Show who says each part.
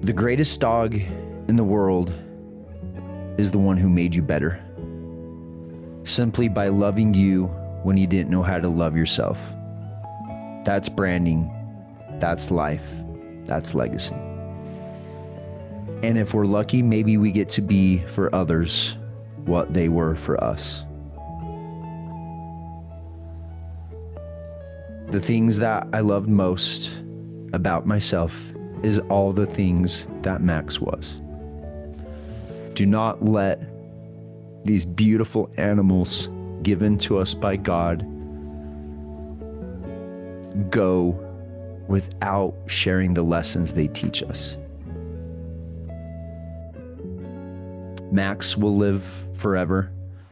Speaker 1: The greatest dog in the world is the one who made you better, simply by loving you when you didn't know how to love yourself. That's branding. That's life. That's legacy. And if we're lucky, maybe we get to be for others what they were for us. The things that I loved most about myself is all the things that Max was. Do not let these beautiful animals given to us by God go without sharing the lessons they teach us. Max will live forever